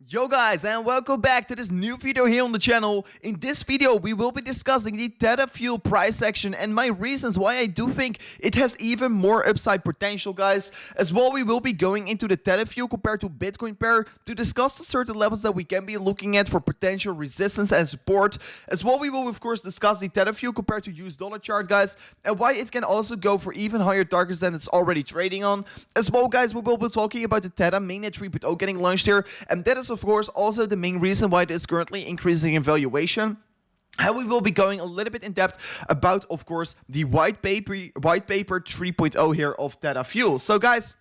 Yo guys, and welcome back to this new video here on the channel. In this video we will be discussing the Theta Fuel price action and my reasons why I do think it has even more upside potential, guys. As well, we will be going into the Theta Fuel compared to Bitcoin pair to discuss the certain levels that we can be looking at for potential resistance and support. As well, we will of course discuss the Theta Fuel compared to US dollar chart, guys, and why it can also go for even higher targets than it's already trading on. As well, guys, we will be talking about the Theta mainnet 3.0 getting launched here, and that is of course also the main reason why it is currently increasing in valuation. And we will be going a little bit in depth about, of course, the white paper 3.0 here of Theta Fuel. So guys,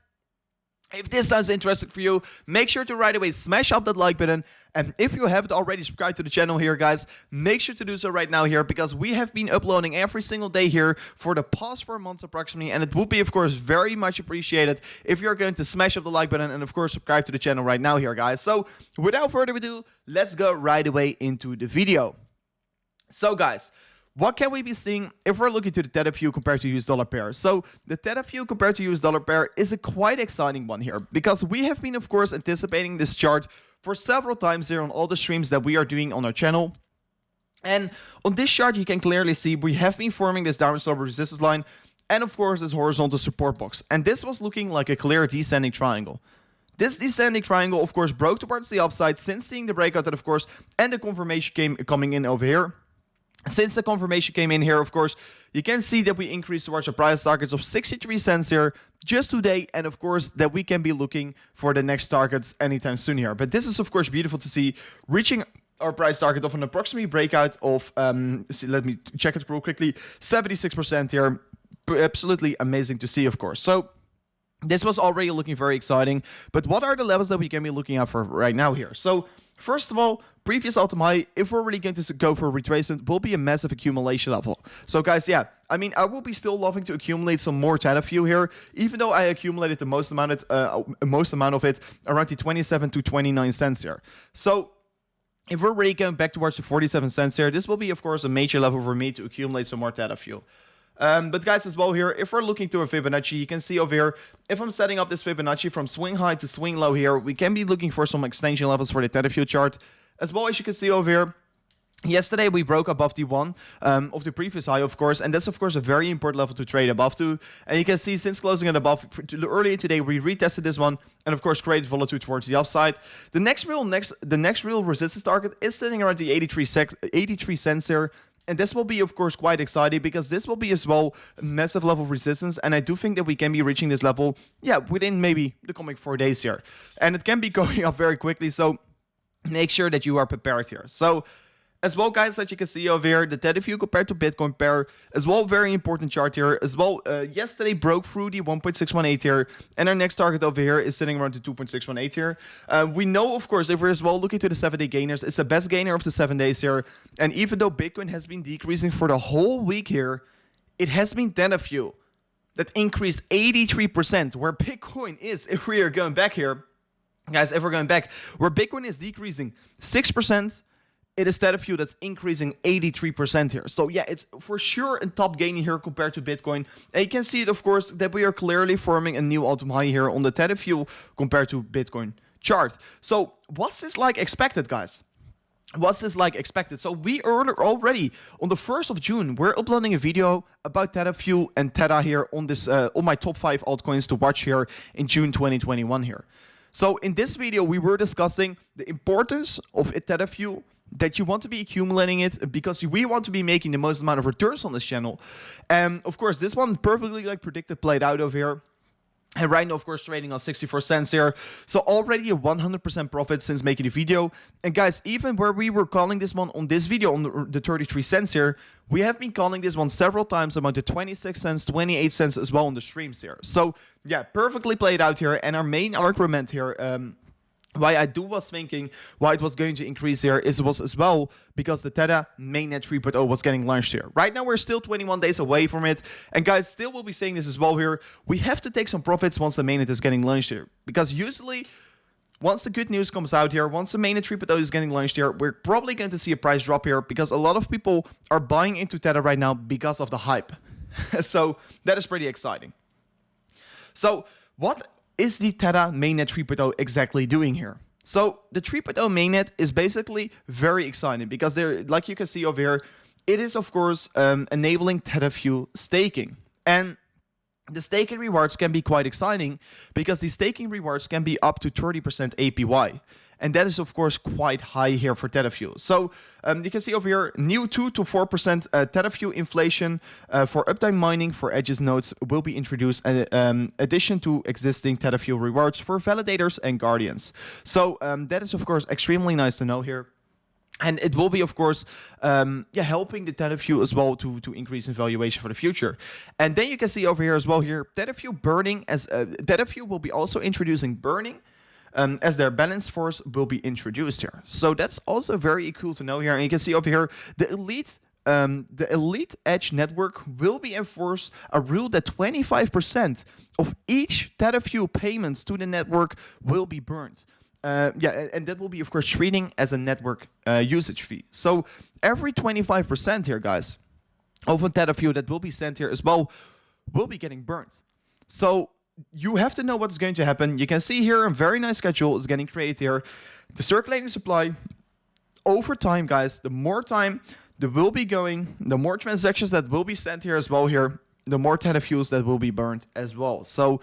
if this sounds interesting for you, make sure to right away smash up that like button. And if you haven't already subscribed to the channel here, guys, make sure to do so right now here, because we have been uploading every single day here for the past 4 months approximately. And it would be, of course, very much appreciated if you're going to smash up the like button and, of course, subscribe to the channel right now here, guys. So without further ado, let's go right away into the video. So, guys, what can we be seeing if we're looking to the Theta Fuel compared to US dollar pair? So the Theta Fuel compared to US dollar pair is a quite exciting one here, because we have been, of course, anticipating this chart for several times here on all the streams that we are doing on our channel. And on this chart, you can clearly see we have been forming this downward slope resistance line and, of course, this horizontal support box. And this was looking like a clear descending triangle. This descending triangle, of course, broke towards the upside since seeing the breakout that, of course, and the confirmation coming in over here. Since the confirmation came in here, of course, you can see that we increased towards our price targets of 63 cents here just today. And of course, that we can be looking for the next targets anytime soon here. But this is, of course, beautiful to see, reaching our price target of an approximate breakout of, let me check it real quickly, 76% here. Absolutely amazing to see, of course. So this was already looking very exciting, but what are the levels that we can be looking at for right now here? So first of all, previous all-time high, if we're really going to go for a retracement, will be a massive accumulation level. So guys, yeah, I mean, I will be still loving to accumulate some more Theta Fuel here, even though I accumulated the most amount of it around the 27 to 29 cents here. So if we're really going back towards the 47 cents here, this will be, of course, a major level for me to accumulate some more Theta Fuel. But guys, as well here, if we're looking to a Fibonacci, you can see over here, if I'm setting up this Fibonacci from swing high to swing low here, we can be looking for some extension levels for the Theta Fuel chart. As well, as you can see over here, yesterday we broke above the 1 of the previous high, of course, and that's of course a very important level to trade above to. And you can see since closing it above earlier today, we retested this one and of course created volatility towards the upside. The next real resistance target is sitting around the 83 cents here. And this will be, of course, quite exciting, because this will be as well a massive level of resistance. And I do think that we can be reaching this level, yeah, within maybe the coming 4 days here. And it can be going up very quickly, so make sure that you are prepared here. So as well, guys, as you can see over here, the Theta Fuel compared to Bitcoin pair, as well, very important chart here. As well, yesterday broke through the 1.618 here, and our next target over here is sitting around the 2.618 here. We know, of course, if we're as well looking to the 7-day gainers, it's the best gainer of the 7 days here. And even though Bitcoin has been decreasing for the whole week here, it has been Theta Fuel that increased 83%, where Bitcoin is, if we are going back here, guys, if we're going back, where Bitcoin is decreasing 6%, it is Theta Fuel that's increasing 83% here. So yeah, it's for sure a top gainer here compared to Bitcoin. And you can see it, of course, that we are clearly forming a new all-time high here on the Theta Fuel compared to Bitcoin chart. So what's this like expected, guys? What's this like expected? So we are already on the 1st of June, we're uploading a video about Theta Fuel and Theta here on this on my top 5 altcoins to watch here in June 2021 here. So in this video, we were discussing the importance of Theta Fuel, that you want to be accumulating it because we want to be making the most amount of returns on this channel. And of course, this one perfectly like predicted played out over here. And right now, of course, trading on 64 cents here. So already a 100% profit since making the video. And guys, even where we were calling this one on this video on the 33 cents here, we have been calling this one several times about the 26 cents, 28 cents as well on the streams here. So yeah, perfectly played out here. And our main argument here, why I was thinking why it was going to increase here was as well because the Theta mainnet 3.0 was getting launched here. Right now, we're still 21 days away from it. And guys, still will be saying this as well here. We have to take some profits once the mainnet is getting launched here. Because usually, once the good news comes out here, once the mainnet 3.0 is getting launched here, we're probably going to see a price drop here because a lot of people are buying into Theta right now because of the hype. So that is pretty exciting. So what is the Theta mainnet 3.0 exactly doing here? So the 3.0 mainnet is basically very exciting because there, like you can see over here, it is of course enabling Theta Fuel staking. And the staking rewards can be quite exciting because the staking rewards can be up to 30% APY. And that is, of course, quite high here for Theta Fuel. So you can see over here, new 2 to 4% Theta Fuel inflation for uptime mining for Edge's nodes will be introduced in addition to existing Theta Fuel rewards for validators and guardians. So that is, of course, extremely nice to know here. And it will be, of course, helping the Theta Fuel as well to increase in valuation for the future. And then you can see over here as well here, Theta Fuel burning as Theta Fuel will be also introducing burning as their balance force will be introduced here. So that's also very cool to know here. And you can see over here, the elite edge network will be enforced a rule that 25% of each Theta Fuel payments to the network will be burned. And that will be, of course, treating as a network usage fee. So every 25% here, guys, of a Theta Fuel that will be sent here as well will be getting burned. So you have to know what's going to happen. You can see here a very nice schedule is getting created here. The circulating supply over time, guys, the more time that will be going, the more transactions that will be sent here as well here, the more Theta Fuels that will be burned as well. So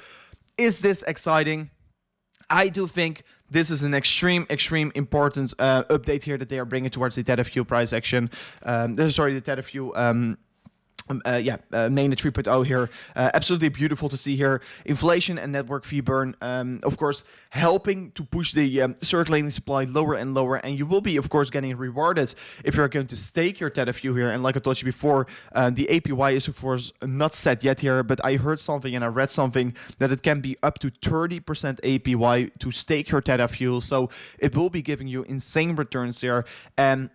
is this exciting? I do think this is an extreme important update here that they are bringing towards the Theta Fuel price action. The Theta Fuel mainnet 3.0 here. Absolutely beautiful to see here. Inflation and network fee burn, of course, helping to push the circulating supply lower and lower. And you will be, of course, getting rewarded if you're going to stake your Theta Fuel here. And like I told you before, the APY is, of course, not set yet here. But I heard something and I read something that it can be up to 30% APY to stake your Theta Fuel. So it will be giving you insane returns here. And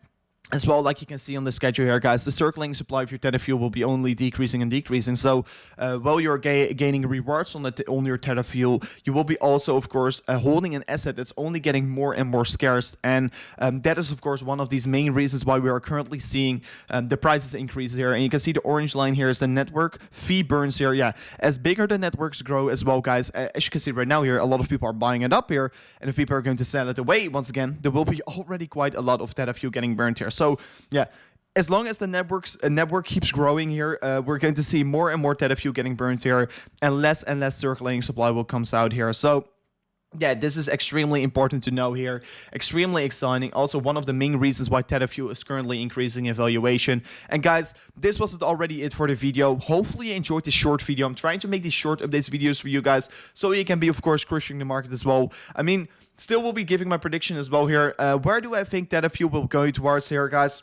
as well, like you can see on the schedule here, guys, the circulating supply of your Theta Fuel will be only decreasing and decreasing. So while you're gaining rewards on your Theta Fuel, you will be also, of course, holding an asset that's only getting more and more scarce. And that is, of course, one of these main reasons why we are currently seeing the prices increase here. And you can see the orange line here is the network fee burns here. Yeah, as bigger the networks grow as well, guys, as you can see right now here, a lot of people are buying it up here. And if people are going to sell it away, once again, there will be already quite a lot of Theta Fuel getting burned here. So yeah, as long as the network keeps growing here, we're going to see more and more Theta Fuel getting burned here, and less circulating supply will come out here. So yeah, this is extremely important to know here. Extremely exciting. Also, one of the main reasons why Theta Fuel is currently increasing in valuation. And guys, this wasn't already it for the video. Hopefully you enjoyed this short video. I'm trying to make these short updates videos for you guys so you can be, of course, crushing the market as well. I mean, still will be giving my prediction as well here. Where do I think Theta Fuel will go towards here, guys?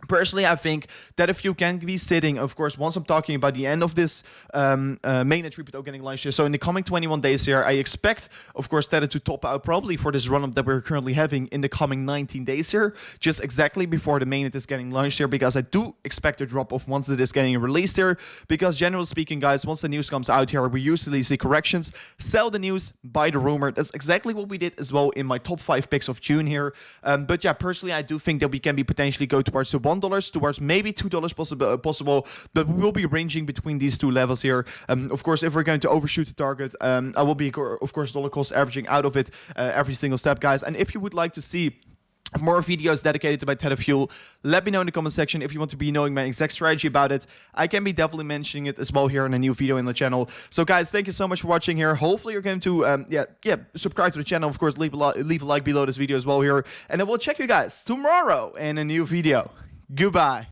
Personally, I think that if you can be sitting, of course, once I'm talking about the end of this mainnet 3.0 getting launched here, so in the coming 21 days here, I expect, of course, Theta to top out probably for this run-up that we're currently having in the coming 19 days here, just exactly before the mainnet is getting launched here, because I do expect a drop-off once it is getting released here, because generally speaking, guys, once the news comes out here, we usually see corrections, sell the news, buy the rumor. That's exactly what we did as well in my top 5 picks of June here. But yeah, personally, I do think that we can be potentially go towards the $1 towards maybe $2 possible, but we will be ranging between these two levels here. Of course, if we're going to overshoot the target, I will be, of course, dollar cost averaging out of it every single step, guys. And if you would like to see more videos dedicated to my Theta Fuel, let me know in the comment section if you want to be knowing my exact strategy about it. I can be definitely mentioning it as well here in a new video in the channel. So guys, thank you so much for watching here. Hopefully you're going to subscribe to the channel. Of course, leave a like below this video as well here. And I will check you guys tomorrow in a new video. Goodbye.